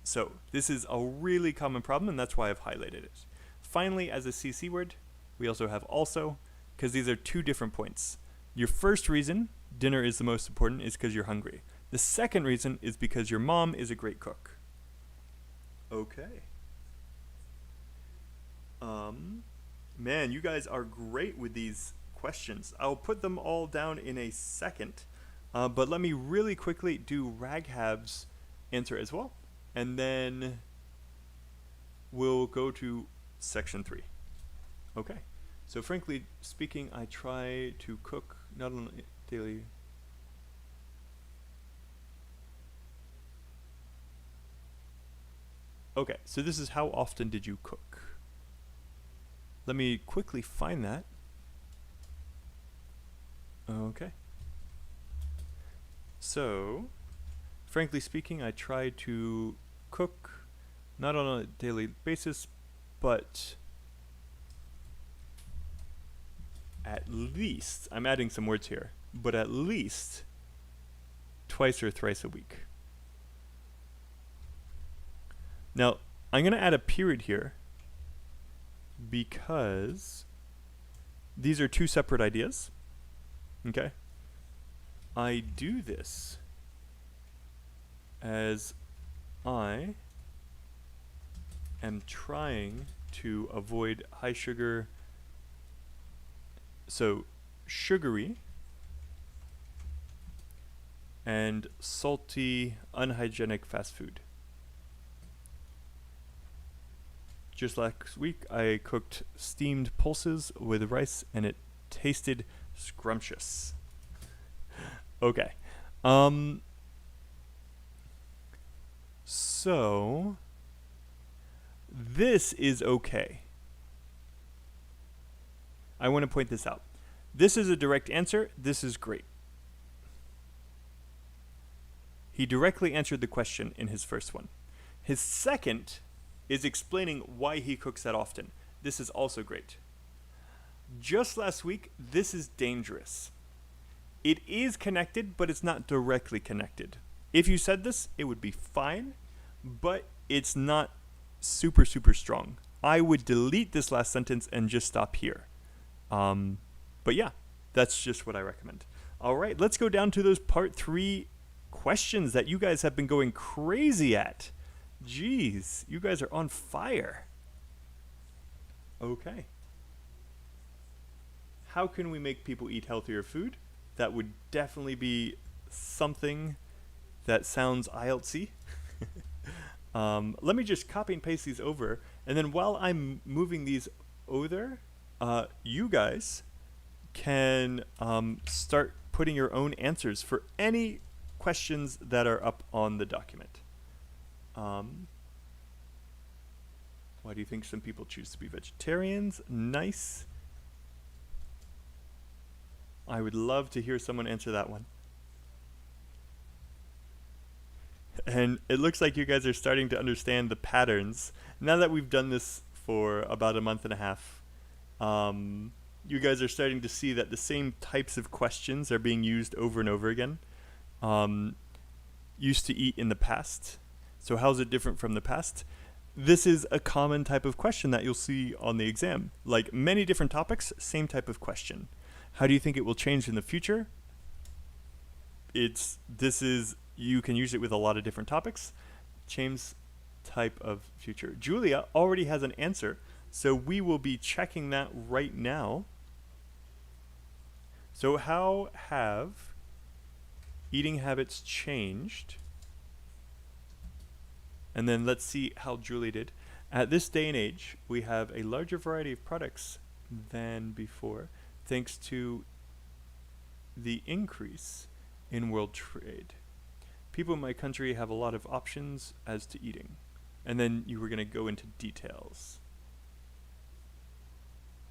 So this is a really common problem, and that's why I've highlighted it. Finally, as a CC word, we also have also, because these are two different points. Your first reason dinner is the most important is because you're hungry. The second reason is because your mom is a great cook. Okay. Man, you guys are great with these questions. I'll put them all down in a second, but let me really quickly do Raghav's answer as well, and then we'll go to section 3. Okay. So frankly speaking, I try to cook not only daily. Okay, so this is how often did you cook? Let me quickly find that. Okay. So, frankly speaking, I try to cook not on a daily basis, but at least, I'm adding some words here, but at least twice or thrice a week. Now, I'm going to add a period here because these are two separate ideas. Okay? I do this as I am trying to avoid high sugar, so sugary and salty, unhygienic fast food. Just last week, I cooked steamed pulses with rice, and it tasted scrumptious. Okay. So, this is okay. I want to point this out. This is a direct answer. This is great. He directly answered the question in his first one. His second is explaining why he cooks that often. This is also great. Just last week, this is dangerous. It is connected, but it's not directly connected. If you said this, it would be fine, but it's not super, super strong. I would delete this last sentence and just stop here. But yeah, that's just what I recommend. All right, let's go down to those part 3 questions that you guys have been going crazy at. Jeez, you guys are on fire. Okay. How can we make people eat healthier food? That would definitely be something that sounds IELTSy. Let me just copy and paste these over, and then while I'm moving these over, you guys can start putting your own answers for any questions that are up on the document. Why do you think some people choose to be vegetarians? Nice. I would love to hear someone answer that one. And it looks like you guys are starting to understand the patterns. Now that we've done this for about a month and a half, you guys are starting to see that the same types of questions are being used over and over again. Used to eat in the past. So how's it different from the past? This is a common type of question that you'll see on the exam. Like many different topics, same type of question. How do you think it will change in the future? You can use it with a lot of different topics. Change type of future. Julia already has an answer, so we will be checking that right now. So how have eating habits changed? And then let's see how Julie did. At this day and age, we have a larger variety of products than before, thanks to the increase in world trade. People in my country have a lot of options as to eating. And then you were going to go into details.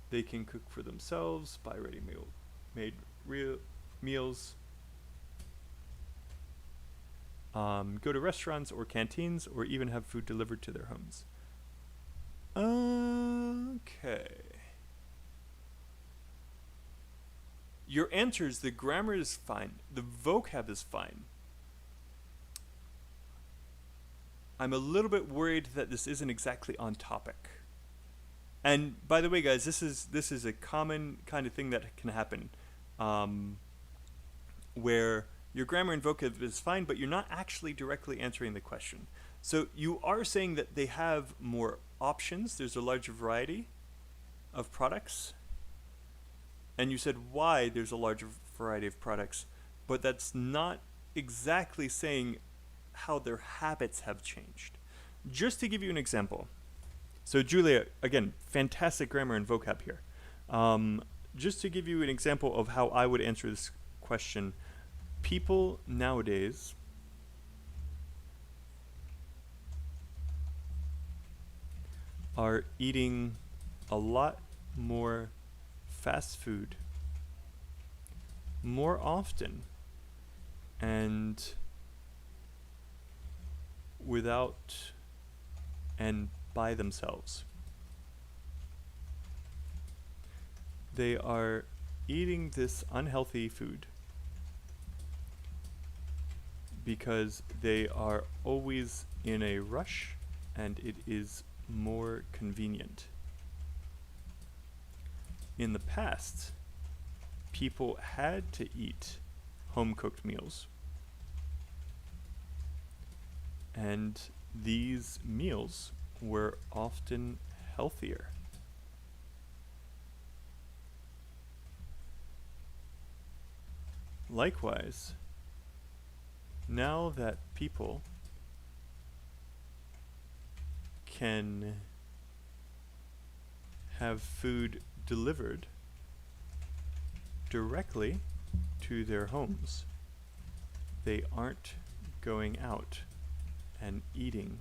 They can cook for themselves, buy ready-made meals, go to restaurants or canteens, or even have food delivered to their homes. Okay. Your answers, the grammar is fine. The vocab is fine. I'm a little bit worried that this isn't exactly on topic. And by the way, guys, this is a common kind of thing that can happen, where your grammar and vocab is fine, but you're not actually directly answering the question. So you are saying that they have more options. There's a larger variety of products. And you said why there's a larger variety of products, but that's not exactly saying how their habits have changed. Just to give you an example. So Julia, again, fantastic grammar and vocab here. Just to give you an example of how I would answer this question, people nowadays are eating a lot more fast food more often and without and by themselves. They are eating this unhealthy food because they are always in a rush and it is more convenient. In the past, people had to eat home-cooked meals. And these meals were often healthier. Likewise, now that people can have food delivered directly to their homes, they aren't going out and eating.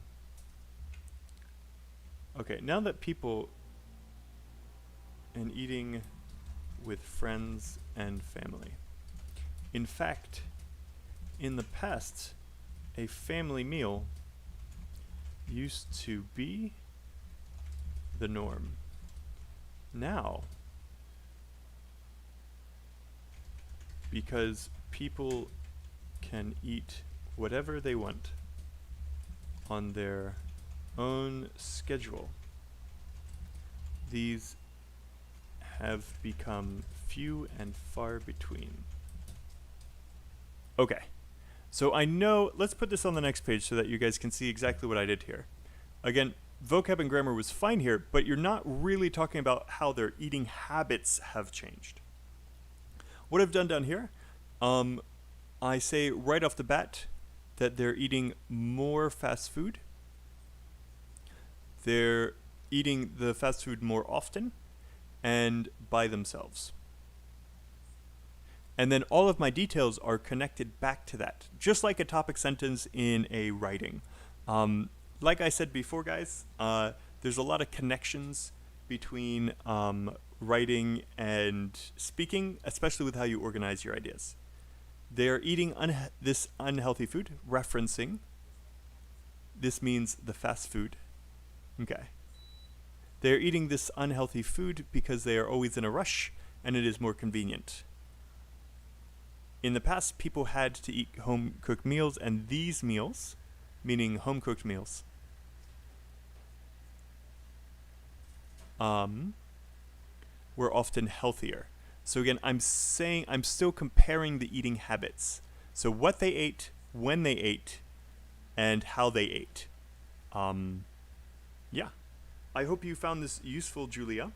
Okay, now that people and eating with friends and family. In fact, in the past, a family meal used to be the norm. Now, because people can eat whatever they want on their own schedule, these have become few and far between. Okay, so I know, let's put this on the next page so that you guys can see exactly what I did here. Again, vocab and grammar was fine here, but you're not really talking about how their eating habits have changed. What I've done down here, I say right off the bat that they're eating more fast food. They're eating the fast food more often and by themselves. And then all of my details are connected back to that, just like a topic sentence in a writing. Like I said before, guys, there's a lot of connections between writing and speaking, especially with how you organize your ideas. They're eating this unhealthy food, referencing. This means the fast food. Okay. They're eating this unhealthy food because they are always in a rush and it is more convenient. In the past, people had to eat home-cooked meals, and these meals, meaning home-cooked meals, were often healthier. So again, I'm still comparing the eating habits. So what they ate, when they ate, and how they ate. Yeah. I hope you found this useful, Julia.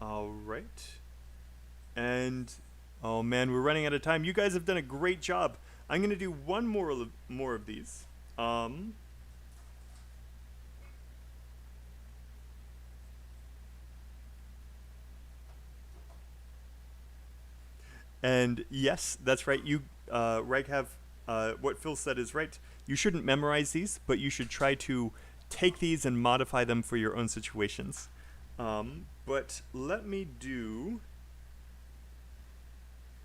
All right. And, oh man, we're running out of time. You guys have done a great job. I'm going to do one more of these. And yes, that's right. You, Raghav, what Phil said is right. You shouldn't memorize these, but you should try to take these and modify them for your own situations. But let me do...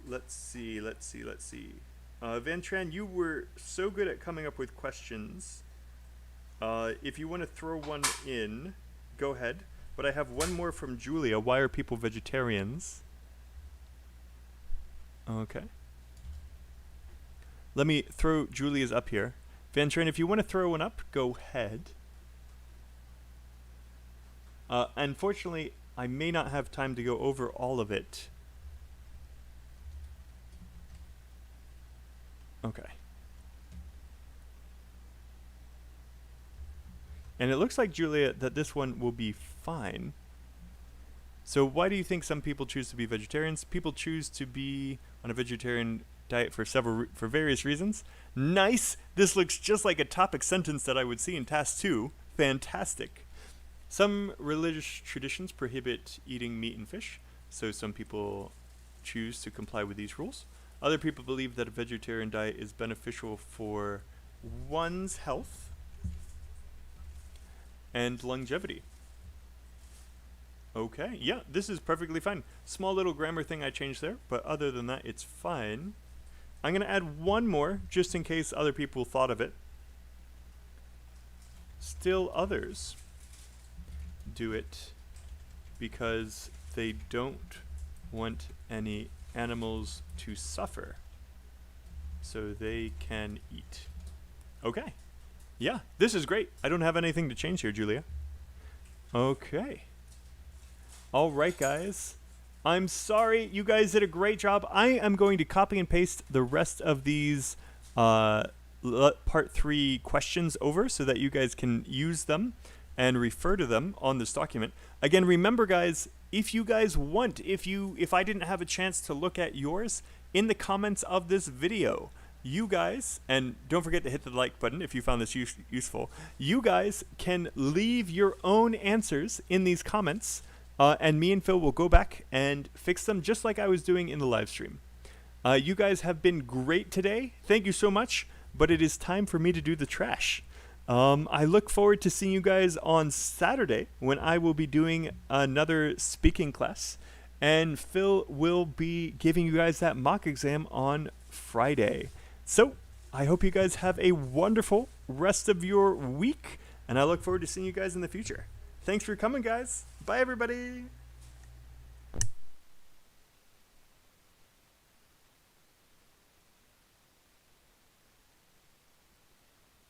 Let's see. Van Tran, you were so good at coming up with questions. If you want to throw one in, go ahead. But I have one more from Julia. Why are people vegetarians? Okay. Let me throw Julia's up here. Van Tran, if you want to throw one up, go ahead. Unfortunately, I may not have time to go over all of it. Okay. And it looks like, Julia, that this one will be fine. So why do you think some people choose to be vegetarians? People choose to be on a vegetarian diet for various reasons. Nice! This looks just like a topic sentence that I would see in task 2. Fantastic. Some religious traditions prohibit eating meat and fish, so some people choose to comply with these rules. Other people believe that a vegetarian diet is beneficial for one's health and longevity. Okay, yeah, this is perfectly fine. Small little grammar thing I changed there, but other than that, it's fine. I'm going to add one more, just in case other people thought of it. Still others do it because they don't want any animals to suffer, so they can eat. Okay. Yeah, this is great. I don't have anything to change here, Julia. Okay. All right, guys. I'm sorry. You guys did a great job. I am going to copy and paste the rest of these part 3 questions over so that you guys can use them and refer to them on this document. Again, remember, guys, if you guys want, if I didn't have a chance to look at yours, in the comments of this video, you guys, and don't forget to hit the like button if you found this useful, you guys can leave your own answers in these comments, and me and Phil will go back and fix them just like I was doing in the live stream. You guys have been great today. Thank you so much. but it is time for me to do the trash. I look forward to seeing you guys on Saturday when I will be doing another speaking class, and Phil will be giving you guys that mock exam on Friday. So I hope you guys have a wonderful rest of your week, and I look forward to seeing you guys in the future. Thanks for coming, guys. Bye, everybody.